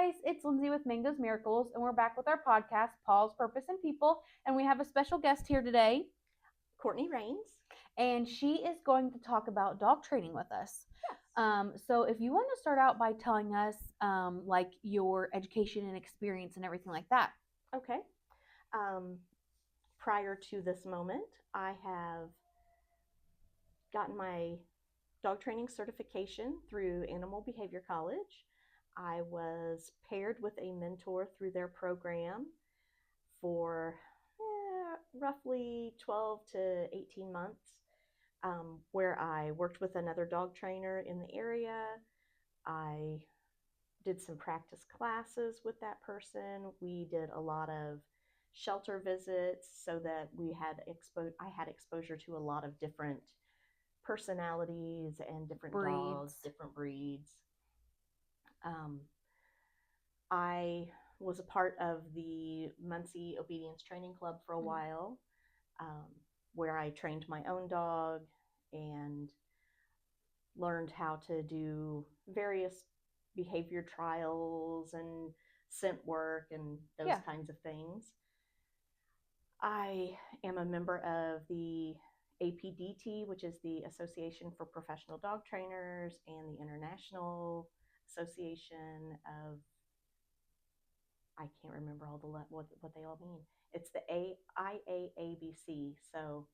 guys, it's Lindsay with Mango's Miracles, and we're back with our podcast, Paul's Purpose and People, and we have a special guest here today, Courtney Rains. and she is going to talk about dog training with us. Yes. So if you want to start out by telling us, like your education and experience and everything like that. Okay. Prior to this moment, I have gotten my dog training certification through Animal Behavior College. I was paired with a mentor through their program for roughly 12 to 18 months, where I worked with another dog trainer in the area. I did some practice classes with that person. We did a lot of shelter visits so that I had exposure to a lot of different personalities and different dogs, Breeds. different breeds. I was a part of the Muncie Obedience Training Club for a while, where I trained my own dog and learned how to do various behavior trials and scent work and those kinds of things. I am a member of the APDT, which is the Association for Professional Dog Trainers, and the International Association of, I can't remember all the what they all mean. It's the IAABC, so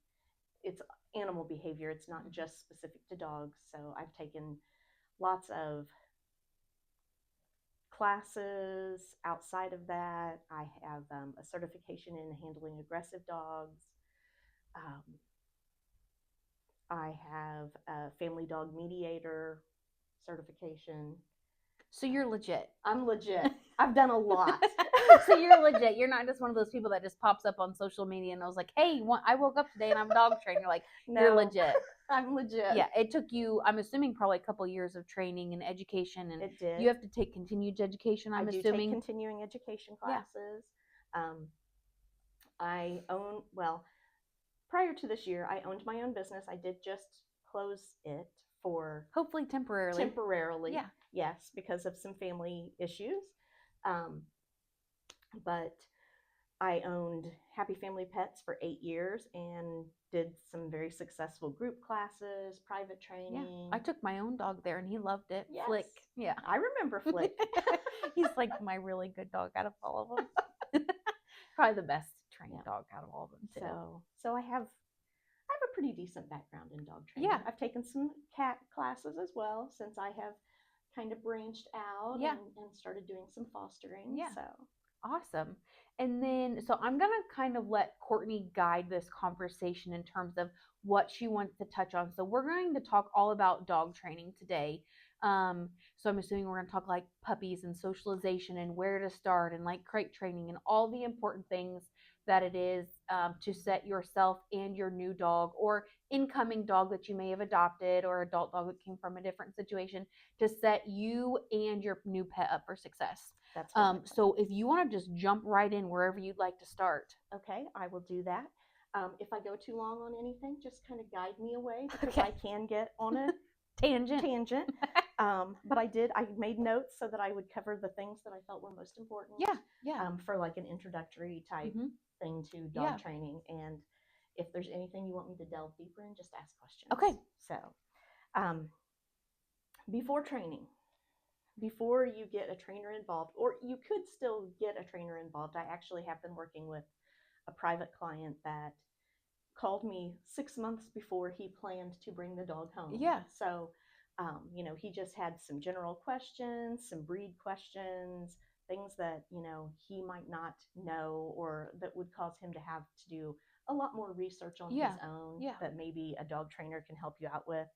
it's animal behavior. It's not just specific to dogs. So I've taken lots of classes outside of that. I have a certification in handling aggressive dogs. I have a family dog mediator certification. So you're legit. I'm legit. I've done a lot. So you're legit. You're not just one of those people that just pops up on social media and I was like, hey, I woke up today and I'm a dog trainer. You're like, No, you're legit. I'm legit. Yeah, it took you, I'm assuming, probably a couple years of training and education. And it did. You have to take continued education, I'm assuming. I do take continuing education classes. Yeah. Prior to this year, I owned my own business. I did just close it for... Hopefully temporarily. Yeah. Yes, because of some family issues. But I owned Happy Family Pets for 8 years and did some very successful group classes, private training. Yeah. I took my own dog there and he loved it. Yes. Flick. Yeah. I remember Flick. He's like my really good dog out of all of them. Probably the best trained dog out of all of them too. So I have a pretty decent background in dog training. Yeah. I've taken some cat classes as well since I have kind of branched out and started doing some fostering. Yeah. So awesome. And then, so I'm going to kind of let Courtney guide this conversation in terms of what she wants to touch on. So we're going to talk all about dog training today. So I'm assuming we're going to talk like puppies and socialization and where to start and like crate training and all the important things that it is to set yourself and your new dog or incoming dog that you may have adopted or adult dog that came from a different situation to set you and your new pet up for success. That's so if you want to just jump right in wherever you'd like to start. Okay, I will do that. If I go too long on anything, just kind of guide me away because I can get on a tangent. But I made notes so that I would cover the things that I felt were most important. Yeah. For like an introductory type thing to dog training. And if there's anything you want me to delve deeper in, just ask questions. Okay. So, before training, before you get a trainer involved, or you could still get a trainer involved. I actually have been working with a private client that called me 6 months before he planned to bring the dog home. Yeah. So, he just had some general questions, some breed questions, things that, he might not know or that would cause him to have to do a lot more research on his own that maybe a dog trainer can help you out with.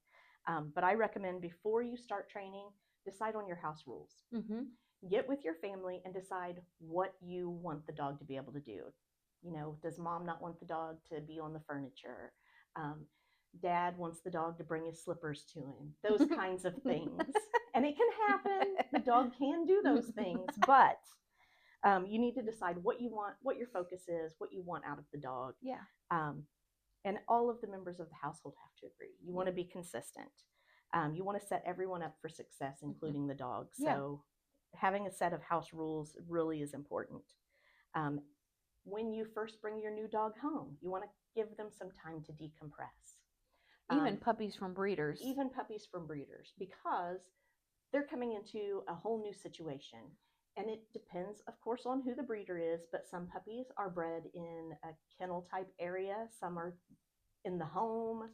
But I recommend before you start training, decide on your house rules. Get with your family and decide what you want the dog to be able to do. Does mom not want the dog to be on the furniture? Dad wants the dog to bring his slippers to him. Those kinds of things. And it can happen. The dog can do those things, but you need to decide what you want, what your focus is, what you want out of the dog. Yeah. And all of the members of the household have to agree. You want to be consistent. You want to set everyone up for success, including the dog. So having a set of house rules really is important. Um, when you first bring your new dog home, you want to give them some time to decompress. Even puppies from breeders. Even puppies from breeders, because they're coming into a whole new situation. And it depends, of course, on who the breeder is, but some puppies are bred in a kennel type area, some are in the home,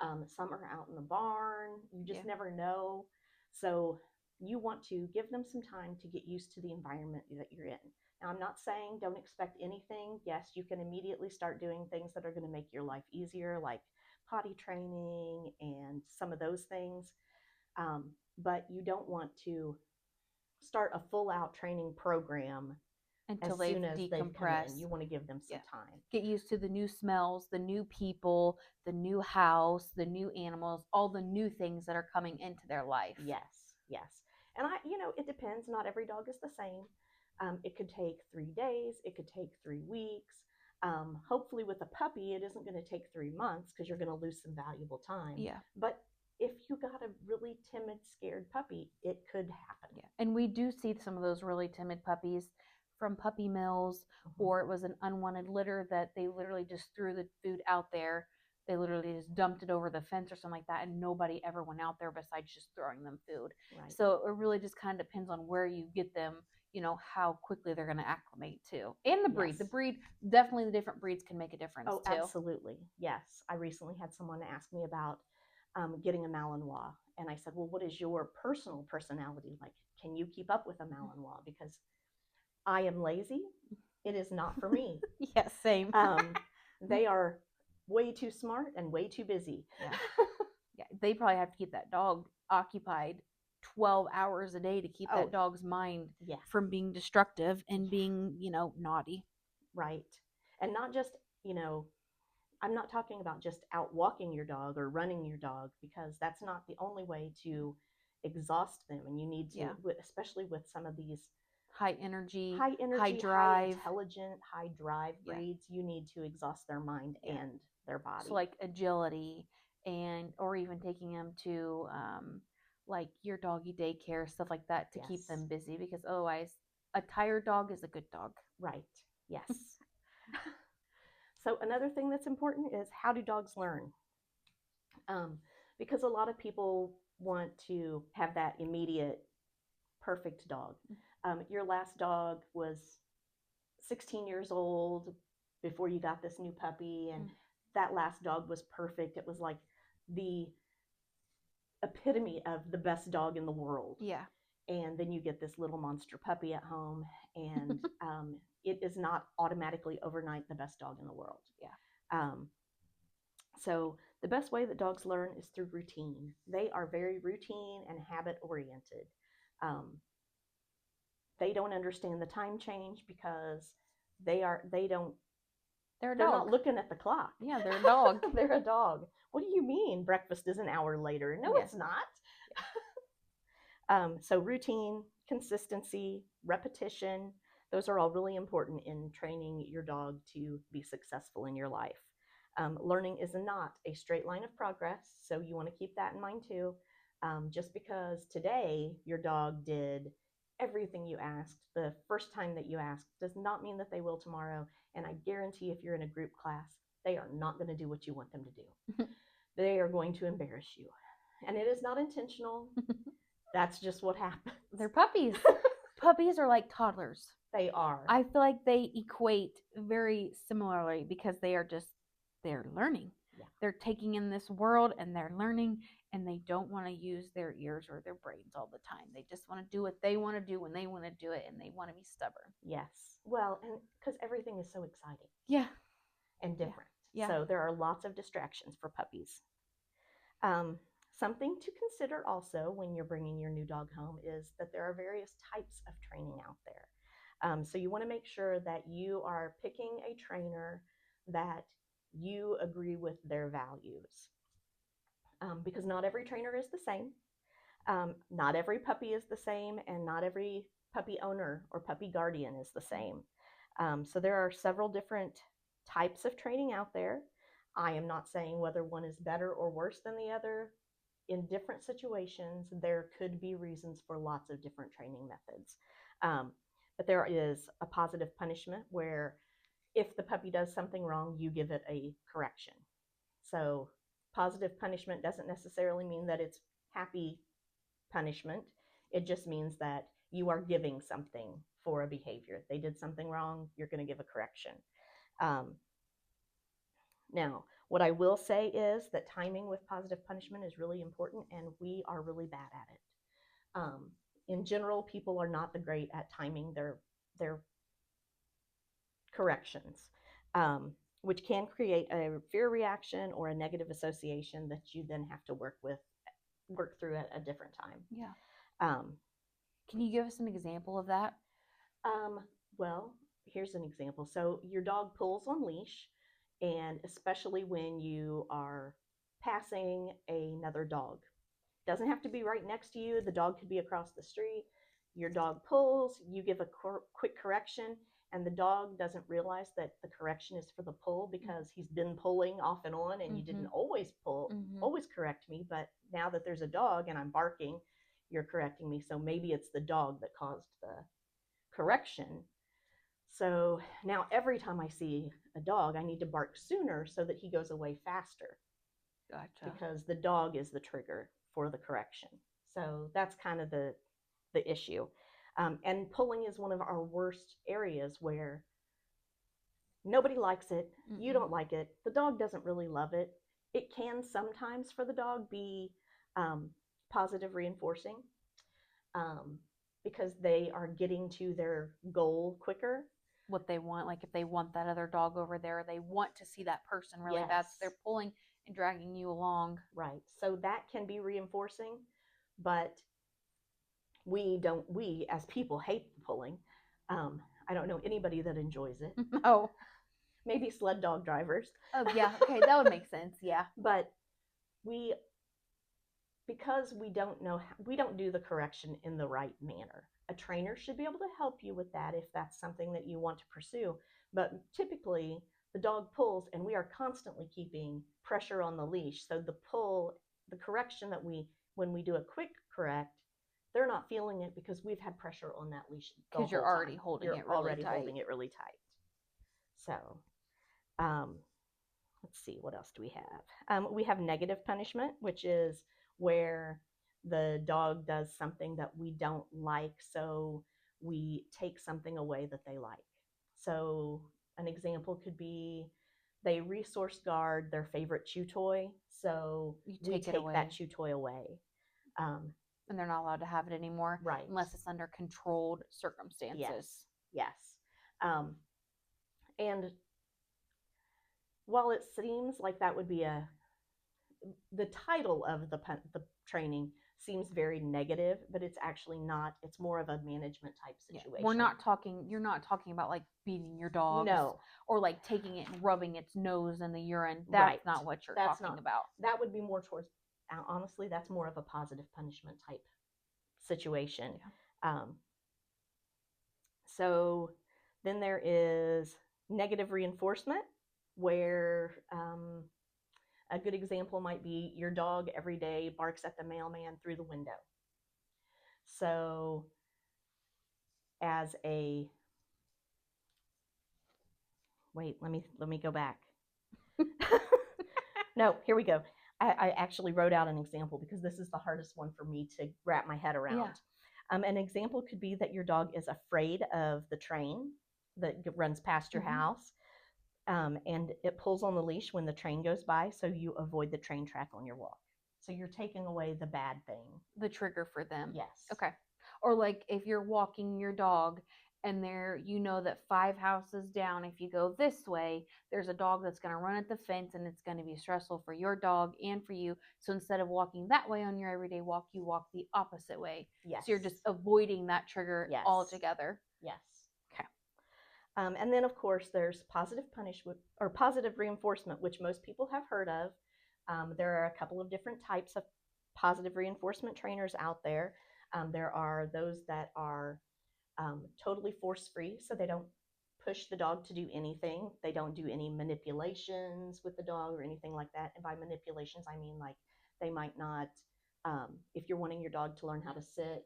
some are out in the barn. You just never know. So you want to give them some time to get used to the environment that you're in. Now, I'm not saying don't expect anything. Yes, you can immediately start doing things that are going to make your life easier, like potty training and some of those things. But you don't want to start a full out training program until as they've soon as they've come in. decompressed. You want to give them some time. Get used to the new smells, the new people, the new house, the new animals, all the new things that are coming into their life. Yes, yes. And it depends. Not every dog is the same. It could take 3 days. It could take 3 weeks. Hopefully, with a puppy, it isn't going to take 3 months because you're going to lose some valuable time. Yeah. But if you got a really timid, scared puppy, it could happen. Yeah. And we do see some of those really timid puppies from puppy mills, or it was an unwanted litter that they literally just threw the food out there. They literally just dumped it over the fence or something like that, and nobody ever went out there besides just throwing them food. Right. So it really just kind of depends on where you get them, how quickly they're going to acclimate to. And the breed. Yes. The breed, definitely the different breeds can make a difference Oh, too. absolutely. Yes. I recently had someone ask me about getting a Malinois. And I said, well, what is your personal personality like? Can you keep up with a Malinois? Because I am lazy. It is not for me. Yeah, same. They are way too smart and way too busy. Yeah, they probably have to keep that dog occupied 12 hours a day to keep that dog's mind from being destructive and being, naughty. Right. And not just, I'm not talking about just out walking your dog or running your dog, because that's not the only way to exhaust them. And you need to, especially with some of these high energy, high drive, high intelligent, high drive breeds, you need to exhaust their mind and their body. So like agility, or even taking them to like your doggy daycare, stuff like that, to keep them busy, because otherwise a tired dog is a good dog. Right. Yes. So another thing that's important is, how do dogs learn? Because a lot of people want to have that immediate perfect dog. Your last dog was 16 years old before you got this new puppy, and that last dog was perfect. It was like the epitome of the best dog in the world. Yeah. And then you get this little monster puppy at home, and it is not automatically overnight the best dog in the world. Yeah. So the best way that dogs learn is through routine. They are very routine and habit oriented. They don't understand the time change because they're not looking at the clock. Yeah, they're a dog. They're a dog. What do you mean breakfast is an hour later? No, it's not. So routine, consistency, repetition, those are all really important in training your dog to be successful in your life. Learning is not a straight line of progress, so you want to keep that in mind too. Just because today your dog did everything you asked the first time that you asked does not mean that they will tomorrow. And I guarantee if you're in a group class, they are not going to do what you want them to do. They are going to embarrass you. And it is not intentional. That's just what happens. They're puppies. Puppies are like toddlers. They are. I feel like they equate very similarly, because they're learning. Yeah. They're taking in this world and they're learning, and they don't want to use their ears or their brains all the time. They just want to do what they want to do when they want to do it, and they want to be stubborn. Yes. Well, and because everything is so exciting. Yeah. And different. Yeah. So there are lots of distractions for puppies. Something to consider also when you're bringing your new dog home is that there are various types of training out there. So you want to make sure that you are picking a trainer that you agree with their values. Because not every trainer is the same. Not every puppy is the same, and not every puppy owner or puppy guardian is the same. So there are several different types of training out there. I am not saying whether one is better or worse than the other. in different situations, there could be reasons for lots of different training methods. But there is a positive punishment where if the puppy does something wrong, you give it a correction. So positive punishment doesn't necessarily mean that it's happy punishment. It just means that you are giving something for a behavior. They did something wrong, you're going to give a correction. Um, Now, what I will say is that timing with positive punishment is really important, and we are really bad at it. In general, people are not the great at timing their corrections, which can create a fear reaction or a negative association that you then have to work through at a different time. Yeah. Um, Can you give us an example of that? well, here's an example. So your dog pulls on leash, and especially when you are passing another dog. Doesn't have to be right next to you. The dog could be across the street. Your dog pulls, you give a quick correction, and the dog doesn't realize that the correction is for the pull because he's been pulling off and on, and you didn't always always correct me. But now that there's a dog and I'm barking, you're correcting me. So maybe it's the dog that caused the correction. So now every time I see a dog, I need to bark sooner so that he goes away faster. Gotcha. Because the dog is the trigger for the correction. So that's kind of the issue. And pulling is one of our worst areas where nobody likes it. You don't like it. The dog doesn't really love it. It can sometimes for the dog be positive reinforcing because they are getting to their goal quicker. What they want, like if they want that other dog over there, they want to see that person really bad, so they're pulling and dragging you along. Right. So that can be reinforcing, but we as people hate the pulling. I don't know anybody that enjoys it. Oh, maybe sled dog drivers. Oh yeah, okay, that would make sense. Yeah. But because we don't do the correction in the right manner. A trainer should be able to help you with that if that's something that you want to pursue. But typically, the dog pulls, and we are constantly keeping pressure on the leash. So the correction that when we do a quick correct, they're not feeling it because we've had pressure on that leash because you're already holding it really tight. So, let's see, what else do we have? We have negative punishment, which is where the dog does something that we don't like, so we take something away that they like. So an example could be they resource guard their favorite chew toy, so we take that chew toy away. And they're not allowed to have it anymore, right? Unless it's under controlled circumstances. Yes. And while it seems like that would be the title of the training seems very negative, but it's actually not. It's more of a management type situation. Yeah. You're not talking about like beating your dog. No. Or like taking it and rubbing its nose in the urine. That's not what you're talking about. That would be more towards, honestly, that's more of a positive punishment type situation. Yeah. So then there is negative reinforcement, where a good example might be your dog every day barks at the mailman through the window. So let me go back. No, here we go. I actually wrote out an example because this is the hardest one for me to wrap my head around. Yeah. An example could be that your dog is afraid of the train that runs past your house. And it pulls on the leash when the train goes by, so you avoid the train track on your walk. So you're taking away the bad thing. The trigger for them. Yes. Okay. Or like if you're walking your dog and that 5 houses down, if you go this way, there's a dog that's going to run at the fence, and it's going to be stressful for your dog and for you. So instead of walking that way on your everyday walk, you walk the opposite way. Yes. So you're just avoiding that trigger altogether. Yes. Okay. And then, of course, there's positive punishment or positive reinforcement, which most people have heard of. There are a couple of different types of positive reinforcement trainers out there. There are those that are totally force-free, so they don't push the dog to do anything. They don't do any manipulations with the dog or anything like that. And by manipulations, I mean like they might not If you're wanting your dog to learn how to sit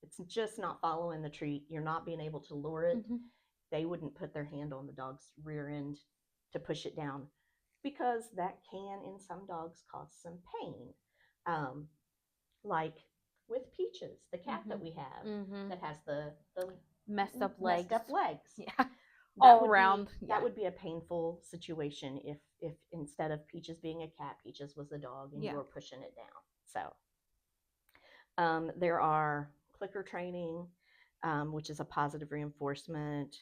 it's just not following the treat, you're not being able to lure it, Mm-hmm. they wouldn't put their hand on the dog's rear end to push it down because that can, in some dogs, cause some pain. Um, like with Peaches, the cat Mm-hmm. that we have Mm-hmm. that has the Messed up messed legs. up legs. Yeah. That All would around. be Yeah. a painful situation if instead of Peaches being a cat, Peaches was a dog and you Yeah. were pushing it down. So there are clicker training, which is a positive reinforcement.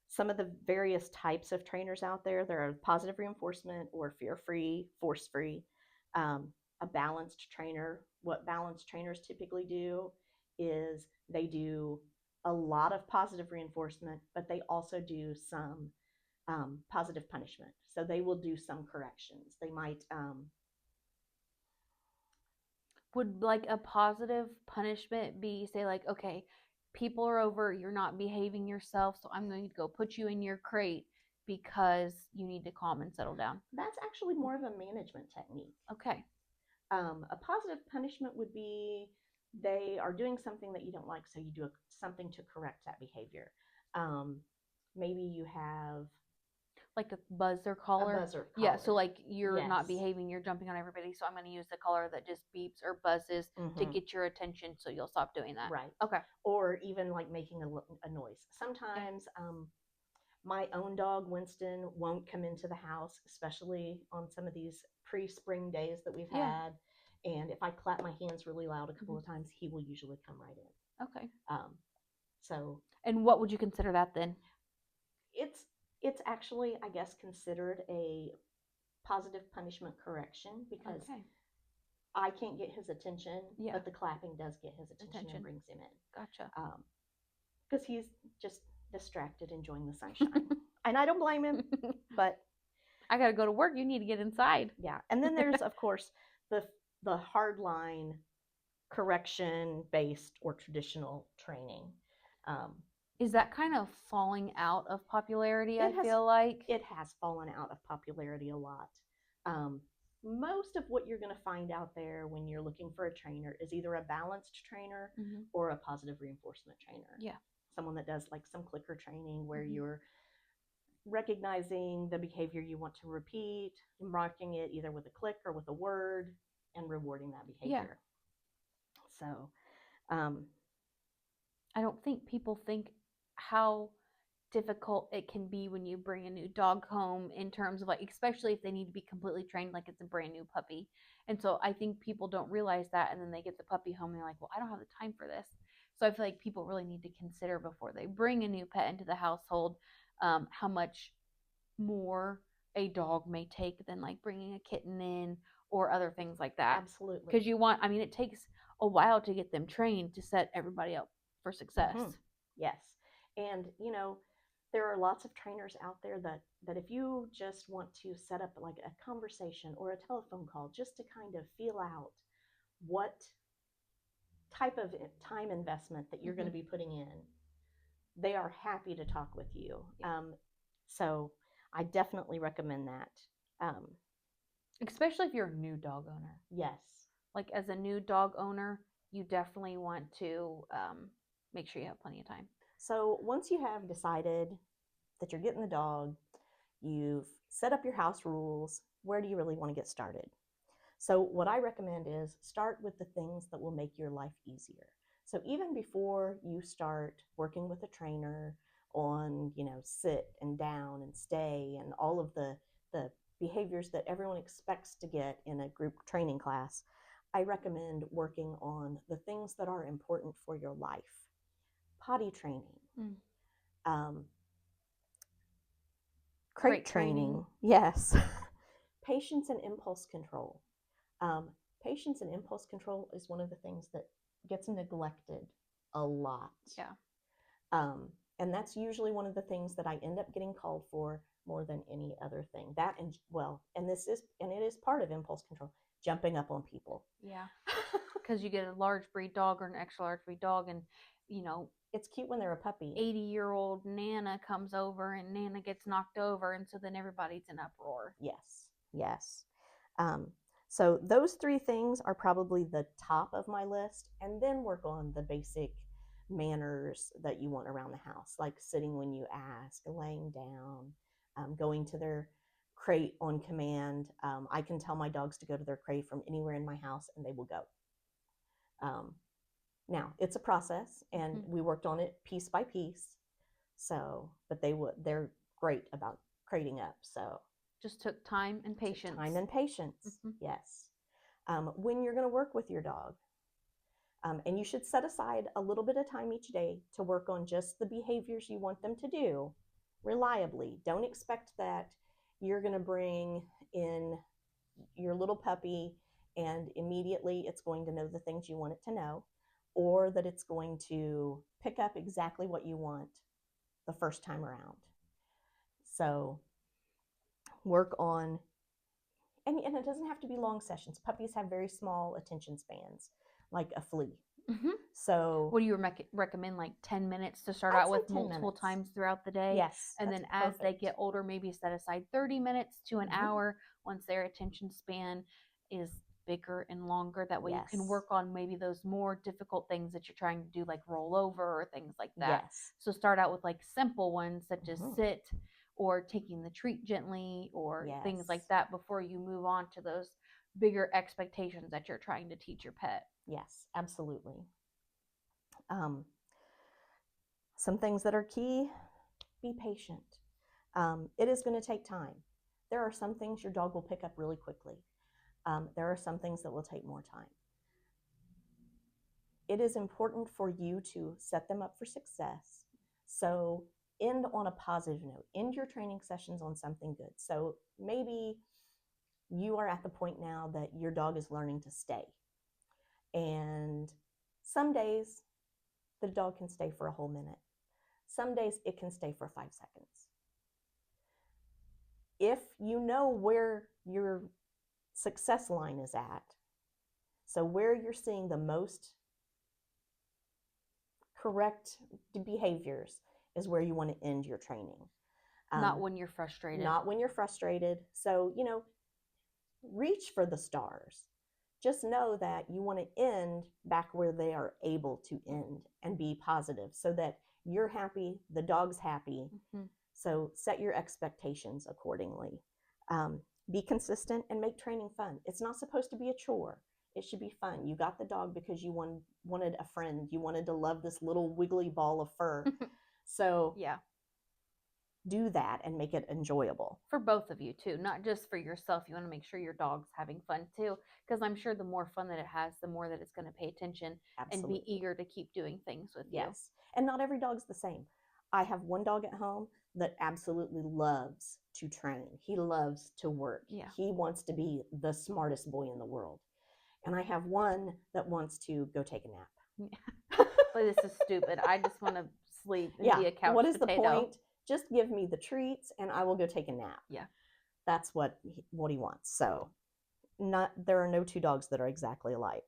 Some of the various types of trainers out there. There are positive reinforcement or fear-free, force-free, a balanced trainer. What balanced trainers typically do is they do a lot of positive reinforcement, but they also do some positive punishment. So they will do some corrections. They might Would like a positive punishment be say like, okay, people are over, you're not behaving yourself, so I'm going to go put you in your crate because you need to calm and settle down. that's actually more of a management technique. Okay. A positive punishment would be they are doing something that you don't like, so you do something to correct that behavior. Um, Maybe you have Like a buzzer a collar. buzzer Yeah, collar. so like you're not Yes. behaving, you're jumping on everybody, so I'm going to use the collar that just beeps or buzzes to Mm-hmm. get your attention so you'll stop doing that. Right. Okay. Or even like making a noise. Yeah. Sometimes my own dog, Winston, won't come into the house, especially on some of these pre-spring days that we've Yeah. had. And if I clap my hands really loud a couple Mhm. of times, he will usually come right in. Okay. So And what would you consider that then? it's actually, I guess, considered a positive punishment correction because Okay. I can't get his attention, Yeah. but the clapping does get his attention Attention. and brings him in. Gotcha. Because he's just distracted enjoying the sunshine. And I don't blame him, but I got to go to work. You need to get inside. yeah. And then there's, of course, the hard line correction based or traditional training. Um, Is that kind of falling out of popularity, I it has feel like? it has fallen out of popularity a lot. Um, Most of what you're going to find out there when you're looking for a trainer is either a balanced trainer Mm-hmm. or a positive reinforcement trainer. Yeah. Someone that does like some clicker training where Mm-hmm. you're recognizing the behavior you want to repeat, marking it either with a click or with a word, and rewarding that behavior. Yeah. So, I don't think people think how difficult it can be when you bring a new dog home in terms of like, especially if they need to be completely trained like it's a brand new puppy. And so I think people don't realize that, and then they get the puppy home and they're like, well, I don't have the time for this. So I feel like people really need to consider before they bring a new pet into the household, how much more a dog may take than like bringing a kitten in or other things like that. Absolutely. Because I mean, it takes a while to get them trained to set everybody up for success. Mm-hmm. Yes. And, there are lots of trainers out there that if you just want to set up like a conversation or a telephone call just to kind of feel out what type of time investment that you're Mm-hmm. going to be putting in, they are happy to talk with you. Yeah. So I definitely recommend that. Especially if you're a new dog owner. Yes. Like as a new dog owner, you definitely want to make sure you have plenty of time. So once you have decided that you're getting the dog, you've set up your house rules, where do you really want to get started? So what I recommend is start with the things that will make your life easier. So even before you start working with a trainer on, sit and down and stay and all of the behaviors that everyone expects to get in a group training class, I recommend working on the things that are important for your life. Potty training, crate training, yes. Patience and impulse control. Patience and impulse control is one of the things that gets neglected a lot. Yeah. And that's usually one of the things that I end up getting called for more than any other thing. That and it is part of impulse control, jumping up on people. Yeah. Because you get a large breed dog or an extra large breed dog, and it's cute when they're a puppy. 80-year-old Nana comes over and Nana gets knocked over, and so then everybody's in uproar. Yes. So those three things are probably the top of my list, and then work on the basic manners that you want around the house, like sitting when you ask, laying down, going to their crate on command. I can tell my dogs to go to their crate from anywhere in my house, and they will go. Now it's a process, and we worked on it piece by piece. So, but they're great about crating up. So just took time and patience. Time and patience, yes. When you're going to work with your dog, and you should set aside a little bit of time each day to work on just the behaviors you want them to do reliably. Don't expect that you're going to bring in your little puppy and immediately it's going to know the things you want it to know, or that it's going to pick up exactly what you want the first time around. So work on, and it doesn't have to be long sessions. Puppies have very small attention spans, like a flea. So what do you recommend, like 10 minutes to start out with, multiple times throughout the day? Yes. And then as they get older, maybe set aside 30 minutes to an hour once their attention span is bigger and longer. That way you can work on maybe those more difficult things that you're trying to do, like roll over or things like that. So start out with like simple ones such as sit or taking the treat gently or things like that before you move on to those bigger expectations that you're trying to teach your pet. Yes, absolutely. Some things that are key: be patient. It is going to take time. There are some things your dog will pick up really quickly. There are some things that will take more time. It is important for you to set them up for success. So end on a positive note. End your training sessions on something good. So maybe you are at the point now that your dog is learning to stay. And some days the dog can stay for a whole minute. Some days it can stay for 5 seconds. If you know where your success line is at, so where you're seeing the most correct behaviors is where you want to end your training. Not when you're frustrated. Not when you're frustrated. So, reach for the stars. Just know that you want to end back where they are able to end and be positive so that you're happy, the dog's happy. So set your expectations accordingly. Be consistent and make training fun. It's not supposed to be a chore. It should be fun. You got the dog because you wanted a friend. You wanted to love this little wiggly ball of fur. So do that and make it enjoyable. For both of you too, not just for yourself. You want to make sure your dog's having fun too, because I'm sure the more fun that it has, the more that it's going to pay attention and be eager to keep doing things with you. Yes. And not every dog's the same. I have one dog at home that absolutely loves to train. He loves to work. He wants to be the smartest boy in the world. And I have one that wants to go take a nap. But this is stupid. I just want to sleep and be a couch What is potato. The point? Just give me the treats and I will go take a nap. That's what he wants. So there are no two dogs that are exactly alike.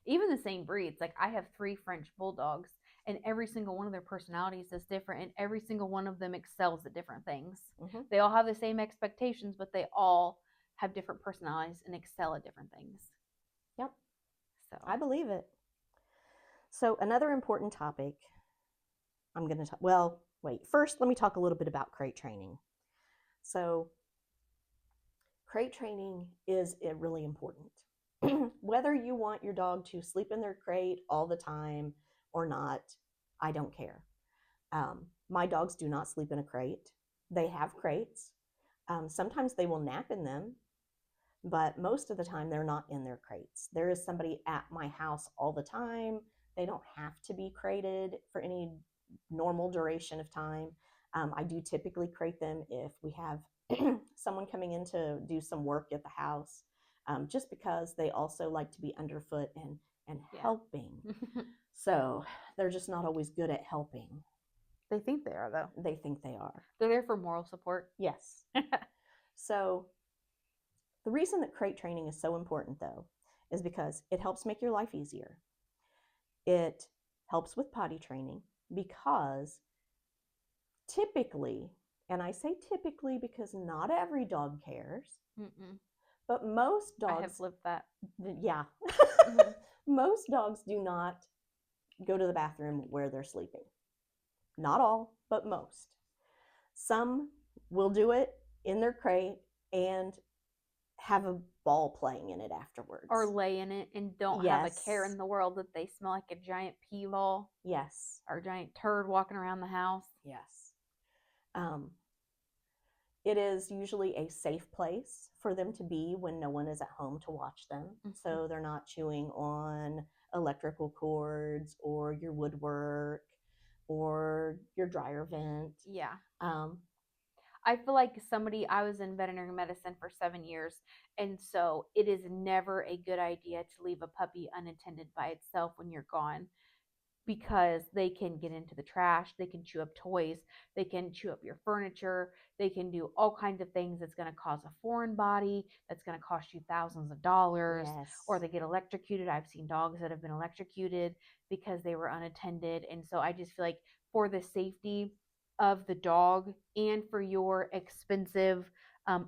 Even the same breeds. Like I have 3 French bulldogs, and every single one of their personalities is different, and every single one of them excels at different things. They all have the same expectations, but they all have different personalities and excel at different things. Yep. So I believe it. So another important topic I'm going to talk, first let me talk a little bit about crate training. So crate training is really important. Whether you want your dog to sleep in their crate all the time or not, I don't care. My dogs do not sleep in a crate. They have crates. Sometimes they will nap in them, but most of the time they're not in their crates. There is somebody at my house all the time. They don't have to be crated for any normal duration of time. I do typically crate them if we have someone coming in to do some work at the house, just because they also like to be underfoot and helping. So they're just not always good at helping. They think they are, though. They think they are. They're there for moral support. Yes. So the reason that crate training is so important, though, is because it helps make your life easier. It helps with potty training because typically, and I say typically because not every dog cares, But most I have dogs, lived that. yeah, Mhm. most dogs do not go to the bathroom where they're sleeping. Not all, but most. Some will do it in their crate and have a ball playing in it afterwards. Or lay in it and don't have a care Yes. in the world that they smell like a giant pee ball Yes. or a giant turd walking around the house. Yes. Um, it is usually a safe place for them to be when no one is at home to watch them. So they're not chewing on electrical cords or your woodwork or your dryer vent. Yeah. Um, I feel like I was in veterinary medicine for 7 years, and so it is never a good idea to leave a puppy unattended by itself when you're gone, because they can get into the trash, they can chew up toys, they can chew up your furniture, they can do all kinds of things that's going to cause a foreign body, that's going to cost you thousands of dollars, yes. or they get electrocuted. I've seen dogs that have been electrocuted because they were unattended. And so I just feel like for the safety of the dog and for your expensive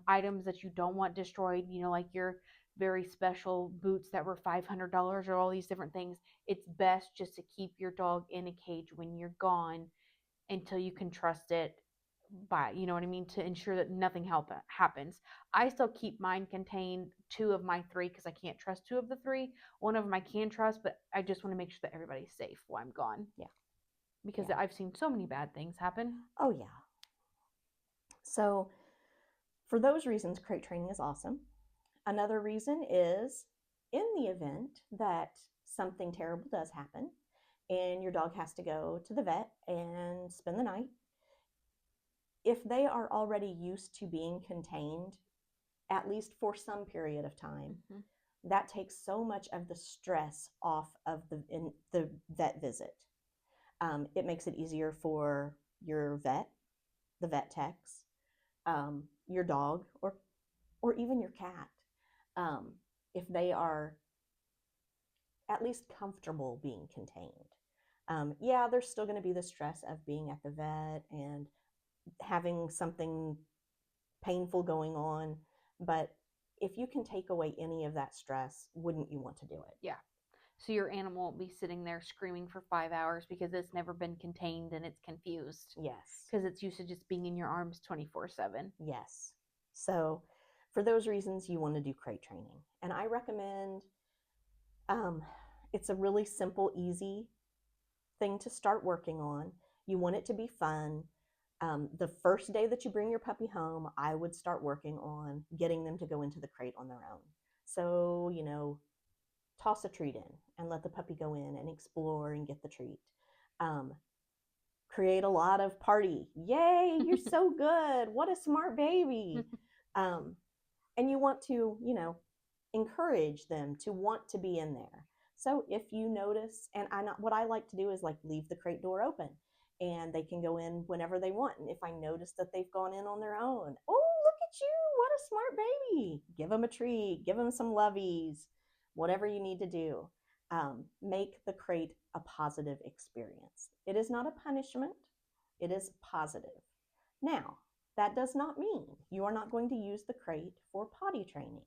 items that you don't want destroyed, like your very special boots that were $500 or all these different things, it's best just to keep your dog in a cage when you're gone until you can trust it, by you know what I mean, to ensure that nothing happens. I still keep mine contained, two of my three, because I can't trust two of the three. One of them I can trust, but I just want to make sure that everybody's safe while I'm gone, Yeah. because Yeah. I've seen so many bad things happen. Oh, yeah. So, for those reasons, crate training is awesome. Another reason is in the event that something terrible does happen and your dog has to go to the vet and spend the night, if they are already used to being contained, at least for some period of time, Mm-hmm. that takes so much of the stress off of the vet visit. It makes it easier for your vet, the vet techs, your dog, or even your cat, um, if they are at least comfortable being contained. Yeah, there's still going to be the stress of being at the vet and having something painful going on, but if you can take away any of that stress, wouldn't you want to do it? Yeah. So your animal won't be sitting there screaming for 5 hours because it's never been contained and it's confused. Yes. Because it's used to just being in your arms 24/7. Yes. So, for those reasons, you want to do crate training. And I recommend um, it's a really simple, easy thing to start working on. You want it to be fun. The first day that you bring your puppy home, I would start working on getting them to go into the crate on their own. So, toss a treat in and let the puppy go in and explore and get the treat. Um, Create a lot of party. Yay, you're so good. What a smart baby. Um, and you want to, encourage them to want to be in there. So if you notice, and what I like to do is like leave the crate door open and they can go in whenever they want. And if I notice that they've gone in on their own, oh, look at you. What a smart baby. Give them a treat, give them some lovies, whatever you need to do. Make the crate a positive experience. It is not a punishment, it is positive. Now, that does not mean you are not going to use the crate for potty training.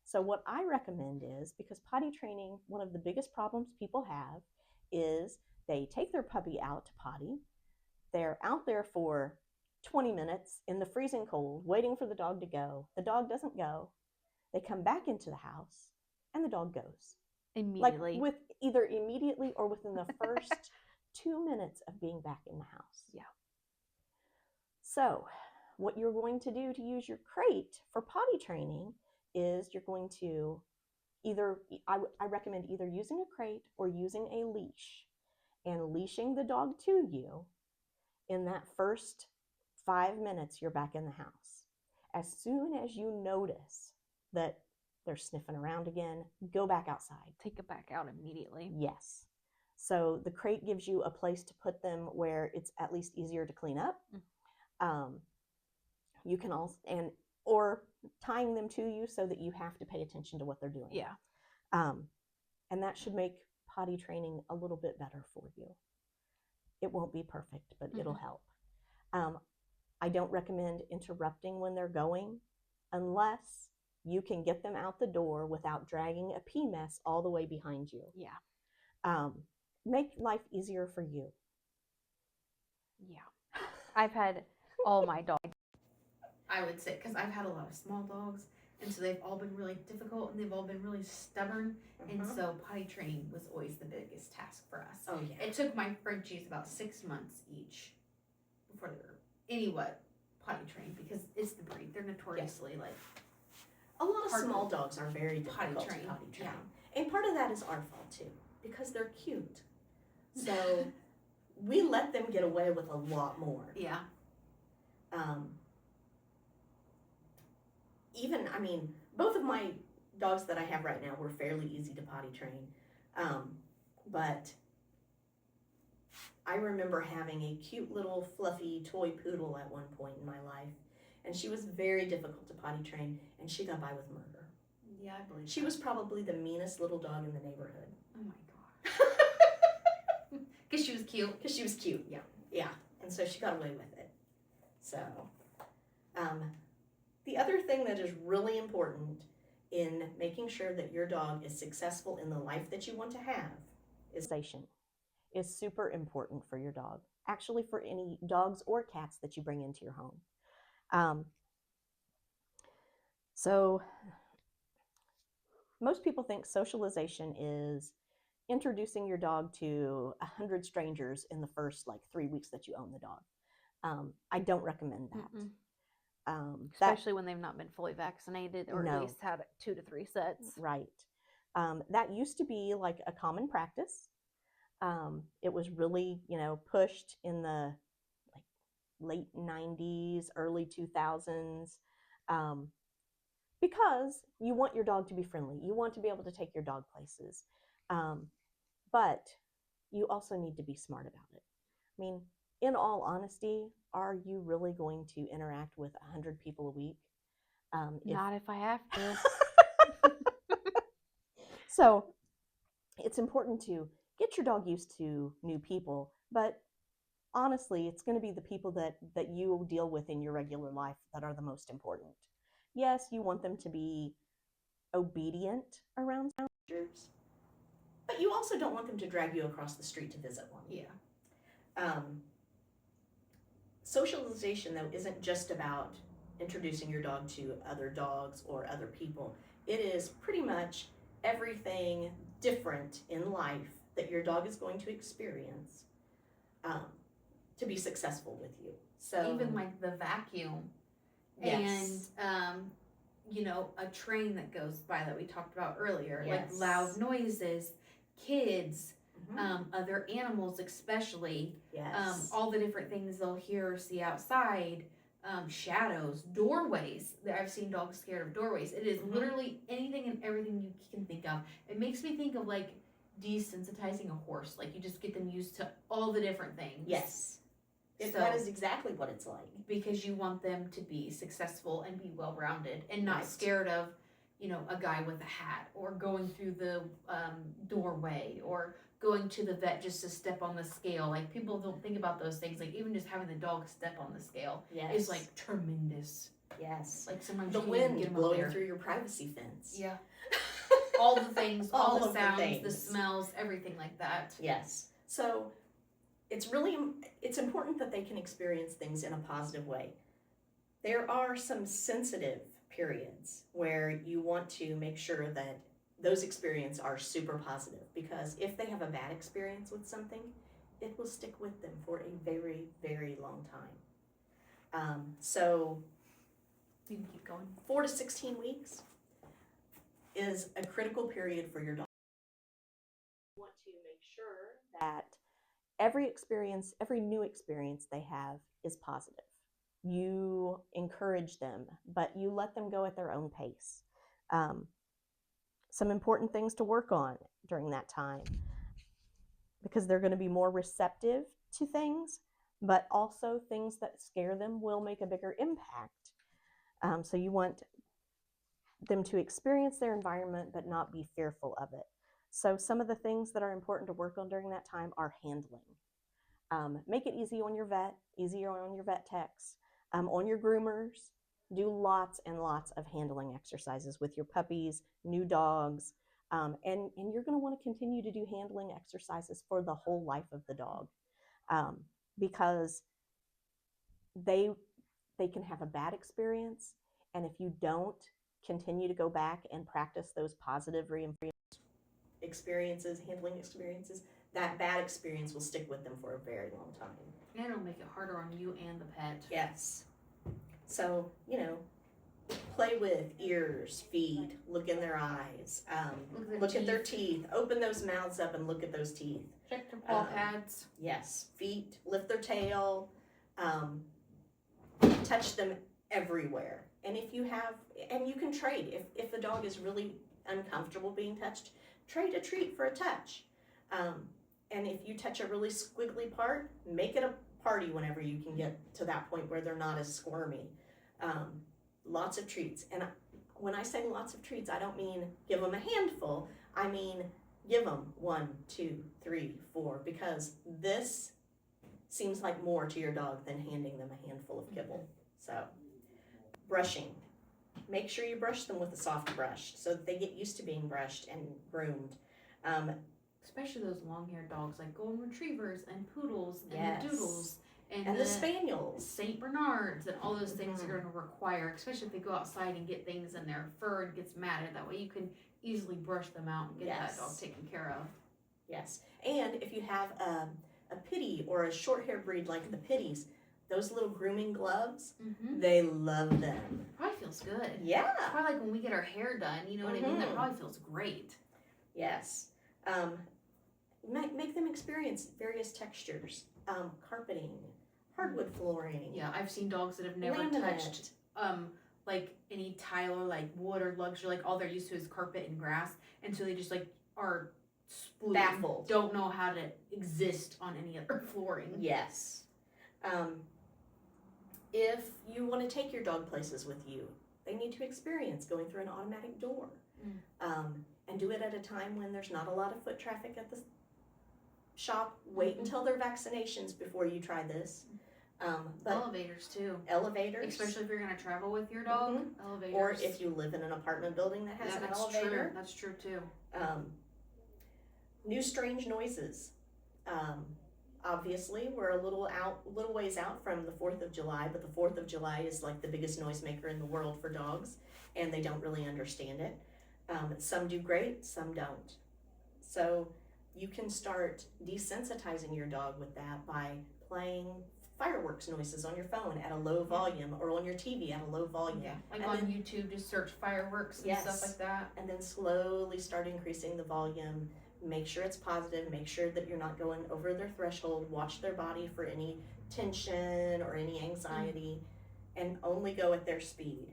So, what I recommend is, because potty training, one of the biggest problems people have is they take their puppy out to potty. They're out there for 20 minutes in the freezing cold, waiting for the dog to go. The dog doesn't go. They come back into the house and the dog goes. Like Immediately. with either immediately or within the first 2 minutes of being back in the house. Yeah. So, what you're going to do to use your crate for potty training is you're going to I recommend either using a crate or using a leash and leashing the dog to you in that first 5 minutes you're back in the house. As soon as you notice that they're sniffing around again, go back outside. Take it back out immediately. Yes. So the crate gives you a place to put them where it's at least easier to clean up. You can also, or tying them to you so that you have to pay attention to what they're doing. Yeah. And that should make potty training a little bit better for you. It won't be perfect, but it'll help. I don't recommend interrupting when they're going unless you can get them out the door without dragging a pee mess all the way behind you. Yeah. Make life easier for you. Yeah. I've had all my dogs, I would say, because I've had a lot of small dogs, and so they've all been really difficult and they've all been really stubborn. And so potty training was always the biggest task for us. Oh, yeah. It took my Frenchies about 6 months each before they were potty trained, because it's the breed. They're notoriously like a lot of small dogs are very difficult to potty train. Yeah. And part of that is our fault too, because they're cute. So we let them get away with a lot more. Yeah. Even, I mean, both of my dogs that I have right now were fairly easy to potty train. But I remember having a cute little fluffy toy poodle at one point in my life. And she was very difficult to potty train, and she got by with murder. Yeah, I believe she was probably the meanest little dog in the neighborhood. Oh my god. Because she was cute. Because she was cute, yeah. Yeah. And so she got away with it. So, the other thing that is really important in making sure that your dog is successful in the life that you want to have is super important for your dog. Actually, for any dogs or cats that you bring into your home. So most people think socialization is introducing your dog to 100 strangers in the first 3 weeks that you own the dog. I don't recommend that. Especially when they've not been fully vaccinated, or at least had 2 to 3 sets. Right. That used to be like a common practice. It was really, pushed in the late 90s, early 2000s, because you want your dog to be friendly. You want to be able to take your dog places. But you also need to be smart about it. I mean, in all honesty, are you really going to interact with 100 people a week? Not if I have to. So it's important to get your dog used to new people, but honestly, it's going to be the people that you deal with in your regular life that are the most important. Yes, you want them to be obedient around strangers, but you also don't want them to drag you across the street to visit one. Yeah. Socialization, though, isn't just about introducing your dog to other dogs or other people. It is pretty much everything different in life that your dog is going to experience to be successful with you. So even like the vacuum, yes. And a train that goes by that we talked about earlier, Yes. like loud noises, kids, other animals especially, Yes. all the different things they'll hear or see outside, shadows, doorways. I've seen dogs scared of doorways. It is literally anything and everything you can think of. It makes me think of like desensitizing a horse. Like you just get them used to all the different things. Yes. So, that is exactly what it's like. Because you want them to be successful and be well-rounded and not scared of, a guy with a hat, or going through the doorway, or going to the vet just to step on the scale. Like, people don't think about those things. Like, even just having the dog step on the scale is like tremendous. Yes. Like, sometimes the you wind get blowing through your privacy fence. Yeah. All the things, all the sounds, the things. smells, everything like that. Yes. So it's important that they can experience things in a positive way. There are some sensitive periods where you want to make sure that those experiences are super positive, because if they have a bad experience with something, it will stick with them for a very, very long time. So you can keep going. 4 to 16 weeks is a critical period for your dog. You want to make sure that every new experience they have is positive. You encourage them, but you let them go at their own pace. Some important things to work on during that time, because they're going to be more receptive to things, but also things that scare them will make a bigger impact. So you want them to experience their environment, but not be fearful of it. So some of the things that are important to work on during that time are handling. Make it easier on your vet techs, on your groomers. Do lots and lots of handling exercises with your puppies, new dogs, and you're going to want to continue to do handling exercises for the whole life of the dog, um, because they they can have a bad experience, and if you don't continue to go back and practice those positive reinforcement experiences, handling experiences, that bad experience will stick with them for a very long time. And it'll make it harder on you and the pet. Yes. So, play with, ears, feed, look in their eyes, look at their teeth, open those mouths up and look at those teeth. Check their paw pads. Yes, feet, lift their tail, touch them everywhere. And if you have, and you can trade, if the dog is really uncomfortable being touched, trade a treat for a touch. And if you touch a really squiggly part, make it a party whenever you can get to that point where they're not as squirmy. Lots of treats. And when I say lots of treats, I don't mean give them a handful. I mean give them 1, 2, 3, 4, because this seems like more to your dog than handing them a handful of kibble. So, brushing. Make sure you brush them with a soft brush so that they get used to being brushed and groomed. Especially those long-haired dogs like golden retrievers and poodles and yes. the doodles and the spaniels, Saint Bernards, and all those things are going to require, especially if they go outside and get things in their fur and gets matted. That way you can easily brush them out and get yes. that dog taken care of. Yes, and if you have a pitty or a short-haired breed like the pitties, those little grooming gloves, they love them. Probably feels good. Yeah. It's probably like when we get our hair done, you know what I mean? That probably feels great. Yes. Make them experience various textures. Carpeting, hardwood flooring. Yeah, I've seen dogs that have never touched like any tile or like wood or luxury. Like all they're used to is carpet and grass, and so they just like are baffled. Don't know how to exist on any other flooring. Yes. If you want to take your dog places with you, they need to experience going through an automatic door. And do it at a time when there's not a lot of foot traffic at the shop. Wait until their vaccinations before you try this. But elevators too. Elevators. Especially if you're going to travel with your dog. Elevators. Or if you live in an apartment building that has an elevator. True. That's true too. New strange noises. Obviously, we're a little ways out from the 4th of July, but the 4th of July is like the biggest noisemaker in the world for dogs, and they don't really understand it. Some do great, some don't. So you can start desensitizing your dog with that by playing fireworks noises on your phone at a low volume or on your TV at a low volume. Yeah, like on YouTube, just search fireworks and stuff like that. And then slowly start increasing the volume. Make sure it's positive. Make sure that you're not going over their threshold. Watch their body for any tension or any anxiety, and only go at their speed.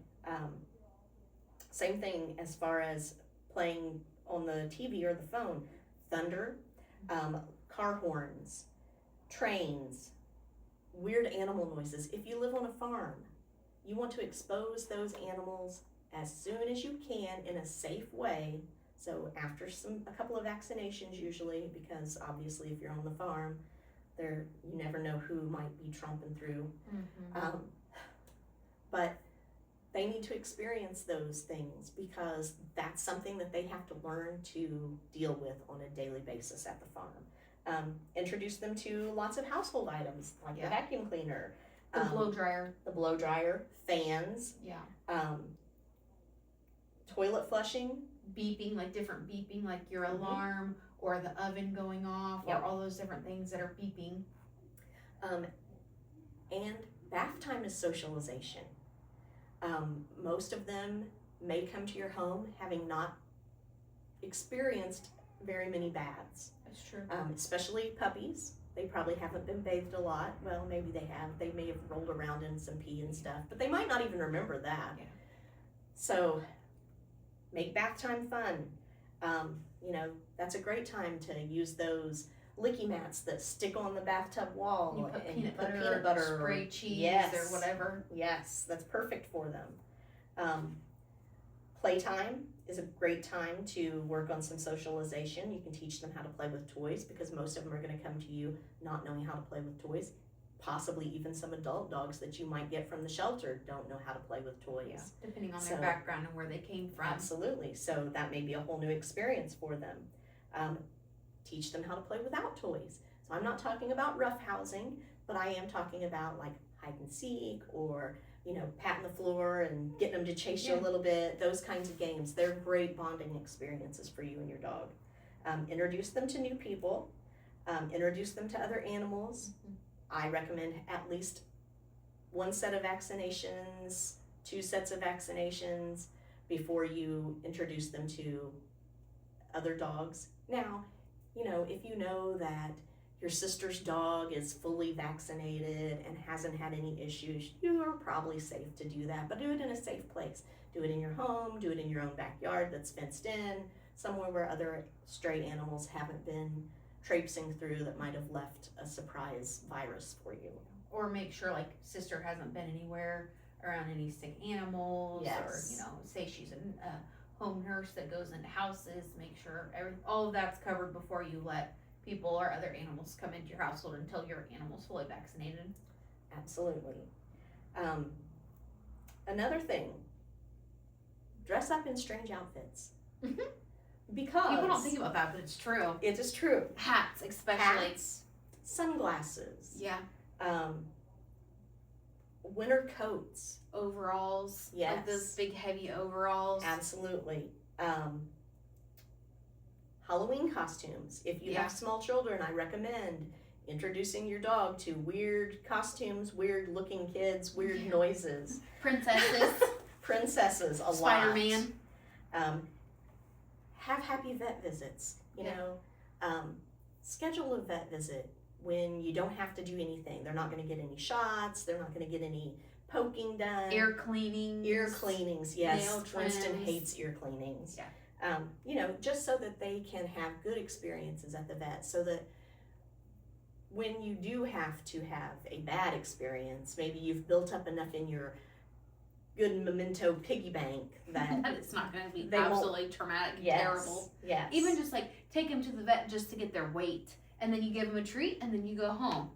Same thing as far as playing on the TV or the phone. Thunder, car horns, trains, weird animal noises. If you live on a farm, you want to expose those animals as soon as you can in a safe way. So after a couple of vaccinations usually, because obviously if you're on the farm, you never know who might be tromping through. But they need to experience those things because that's something that they have to learn to deal with on a daily basis at the farm. Introduce them to lots of household items like the vacuum cleaner, the blow dryer, fans, toilet flushing, beeping, like different beeping, like your alarm or the oven going off, or all those different things that are beeping. And bath time is socialization. Most of them may come to your home having not experienced very many baths. That's true. Especially puppies. They probably haven't been bathed a lot. Well, maybe they have. They may have rolled around in some pee and stuff, but they might not even remember that. Yeah. So make bath time fun. That's a great time to use those licky mats that stick on the bathtub wall. You put peanut butter spray cheese or whatever. Yes, that's perfect for them. Playtime is a great time to work on some socialization. You can teach them how to play with toys because most of them are going to come to you not knowing how to play with toys. possibly even some adult dogs that you might get from the shelter don't know how to play with toys. Yeah, depending on their background and where they came from. Absolutely. So that may be a whole new experience for them. Teach them how to play without toys. So I'm not talking about roughhousing, but I am talking about like hide and seek, or patting the floor and getting them to chase you a little bit. Those kinds of games. They're great bonding experiences for you and your dog. Introduce them to new people. Introduce them to other animals. I recommend at least 1 set of vaccinations, 2 sets of vaccinations before you introduce them to other dogs. Now, if you know that your sister's dog is fully vaccinated and hasn't had any issues, you are probably safe to do that, but do it in a safe place. Do it in your home, do it in your own backyard that's fenced in, somewhere where other stray animals haven't been traipsing through that might have left a surprise virus for you. Or make sure like sister hasn't been anywhere around any sick animals, or say she's a home nurse that goes into houses. Make sure all of that's covered before you let people or other animals come into your household until your animal's fully vaccinated. Absolutely. Another thing, dress up in strange outfits. Because people don't think about that, but it's true. It is true. Hats, especially. Hats, sunglasses. Yeah. Winter coats. Overalls. Yes. Like those big heavy overalls. Absolutely. Halloween costumes. If you have small children, I recommend introducing your dog to weird costumes, weird looking kids, weird noises. Princesses. Princesses, a lot. Spider-Man. Have happy vet visits. Schedule a vet visit when you don't have to do anything. They're not going to get any shots. They're not going to get any poking done. Ear cleanings. Ear cleanings, yes. Nail trims. Winston hates ear cleanings. Yeah. Just so that they can have good experiences at the vet, so that when you do have to have a bad experience, maybe you've built up enough in your good memento piggy bank that it's not going to be absolutely traumatic and terrible. Yes. Even just like take them to the vet just to get their weight, and then you give them a treat, and then you go home.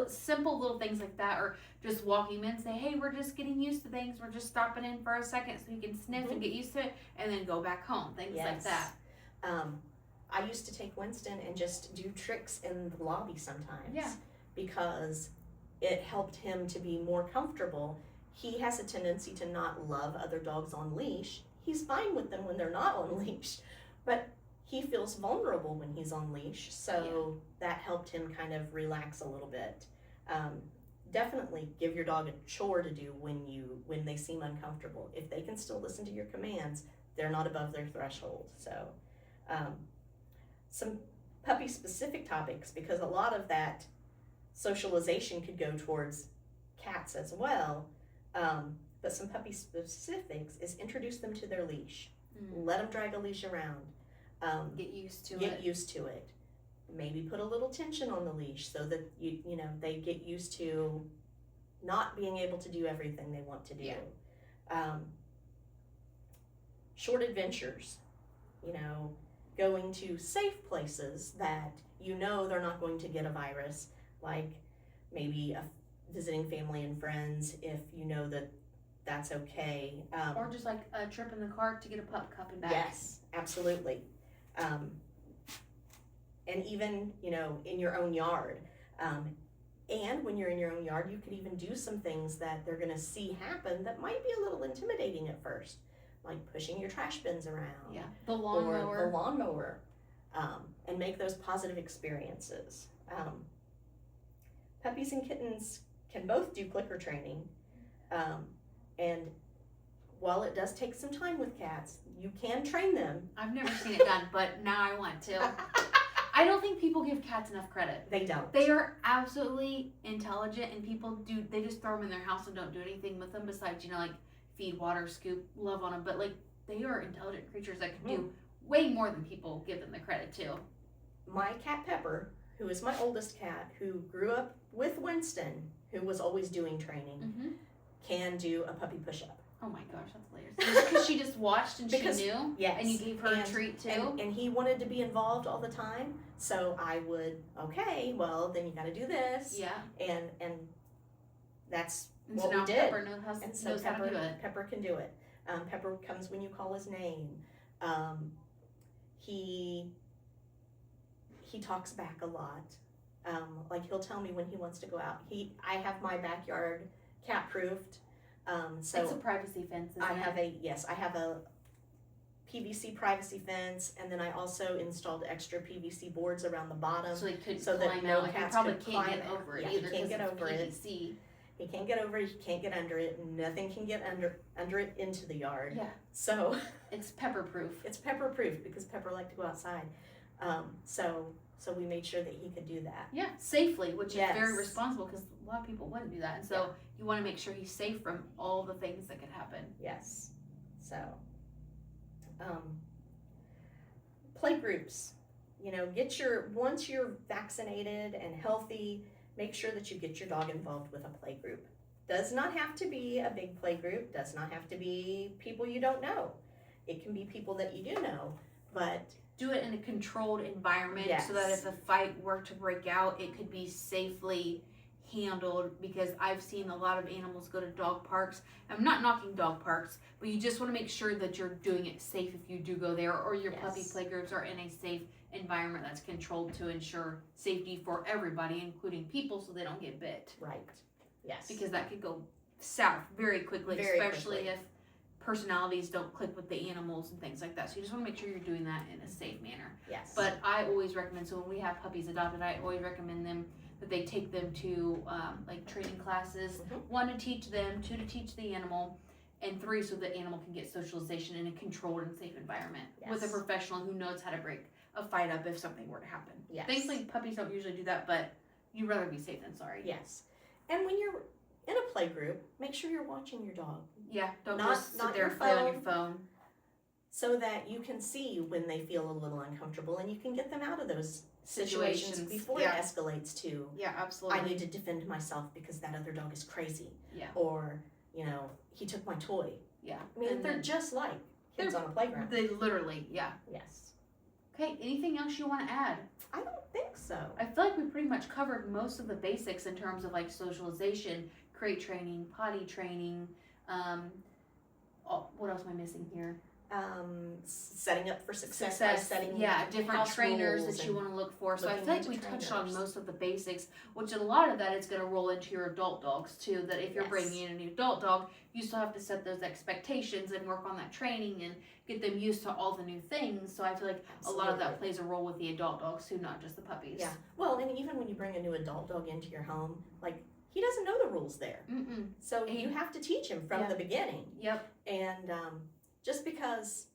Simple little things like that, or just walking in and say, hey, we're just getting used to things. We're just stopping in for a second so you can sniff and get used to it, and then go back home. Things like that. I used to take Winston and just do tricks in the lobby sometimes. Yeah. Because it helped him to be more comfortable. He has a tendency to not love other dogs on leash. He's fine with them when they're not on leash, but he feels vulnerable when he's on leash, so that helped him kind of relax a little bit. Definitely give your dog a chore to do when they seem uncomfortable. If they can still listen to your commands, they're not above their threshold. So some puppy specific topics, because a lot of that socialization could go towards cats as well. But some puppy specifics is introduce them to their leash. Let them drag a leash around. Get used to it. Get used to it. Maybe put a little tension on the leash so that they get used to not being able to do everything they want to do. Yeah. Short adventures. Going to safe places that they're not going to get a virus, like maybe visiting family and friends if you know that that's okay. Or just like a trip in the car to get a pup cup and back. Yes, absolutely. And even, in your own yard. And when you're in your own yard, you could even do some things that they're going to see happen that might be a little intimidating at first, like pushing your trash bins around. Yeah, the lawnmower. Or the lawnmower. And make those positive experiences. Puppies and kittens can both do clicker training. And while it does take some time with cats, you can train them. I've never seen it done, but now I want to. I don't think people give cats enough credit. They don't. They are absolutely intelligent, and people they just throw them in their house and don't do anything with them besides, like feed, water, scoop, love on them. But like, they are intelligent creatures that can do way more than people give them the credit to. My cat Pepper, who is my oldest cat, who grew up with Winston, who was always doing training, can do a puppy push-up. Oh my gosh, that's hilarious. Because she just watched and she knew? Yes. And you gave her a treat too? And he wanted to be involved all the time. So I would, okay, well, then you got to do this. Yeah. And that's and what so now we did. Pepper knows how to do it. Pepper can do it. Pepper comes when you call his name. He talks back a lot. Like he'll tell me when he wants to go out. I have my backyard cat proofed. So it's a privacy fence, isn't I it? have a PVC privacy fence, and then I also installed extra PVC boards around the bottom. So he couldn't so climb that out. He probably can't get over it either. He can't get over it. PVC. He can't get over it. He can't get under it. Nothing can get under it into the yard. Yeah. So it's pepper proof. It's pepper proof because Pepper liked to go outside. So we made sure that he could do that. Yeah, safely, which is very responsible because a lot of people wouldn't do that. And so you want to make sure he's safe from all the things that could happen. Yes. So, play groups. Once you're vaccinated and healthy, make sure that you get your dog involved with a play group. Does not have to be a big play group. Does not have to be people you don't know. It can be people that you do know, but do it in a controlled environment so that if a fight were to break out, it could be safely handled, because I've seen a lot of animals go to dog parks. I'm not knocking dog parks, but you just want to make sure that you're doing it safe if you do go there, or your puppy playgroups are in a safe environment that's controlled to ensure safety for everybody, including people, so they don't get bit. Right. Yes. Because that could go south very quickly, especially if personalities don't click with the animals and things like that. So you just want to make sure you're doing that in a safe manner. Yes. But I always recommend, so when we have puppies adopted, I always recommend them that they take them to like training classes. 1, to teach them, 2, to teach the animal, and 3, so the animal can get socialization in a controlled and safe environment with a professional who knows how to break a fight up if something were to happen. Yes. Thankfully, puppies don't usually do that, but you'd rather be safe than sorry. Yes. And when you're in a play group, make sure you're watching your dog. Yeah, don't just sit there and play on your phone. So that you can see when they feel a little uncomfortable, and you can get them out of those situations before it escalates to, absolutely, I need to defend myself because that other dog is crazy. Yeah. Or, he took my toy. Yeah. I mean, they're just like kids on a playground. They literally, Yes. Okay, anything else you want to add? I don't think so. I feel like we pretty much covered most of the basics in terms of like socialization, crate training, potty training. What else am I missing here? Setting up for success by setting different trainers that you want to look for. So I feel like we touched on most of the basics, which a lot of that is going to roll into your adult dogs too, that if you're bringing in a new adult dog, you still have to set those expectations and work on that training and get them used to all the new things. So I feel like a lot of that plays a role with the adult dogs too, not just the puppies. Yeah. Well, and even when you bring a new adult dog into your home, like, he doesn't know the rules there. So you have to teach him from the beginning. Yep. And just because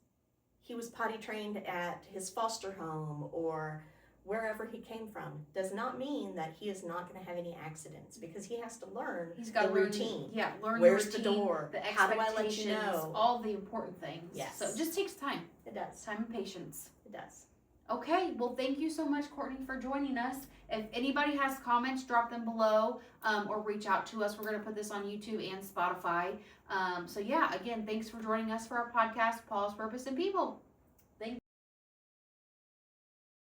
he was potty trained at his foster home or wherever he came from does not mean that he is not going to have any accidents, because he has to learn the routine. Yeah, learn Where's the routine, the door? the How do I let you expectations, know? all the important things. Yes. So it just takes time. It does. Time and patience. It does. Okay, well, thank you so much, Courtney, for joining us. If anybody has comments, drop them below or reach out to us. We're going to put this on YouTube and Spotify. So, yeah, again, thanks for joining us for our podcast, Paws, Purpose, and People.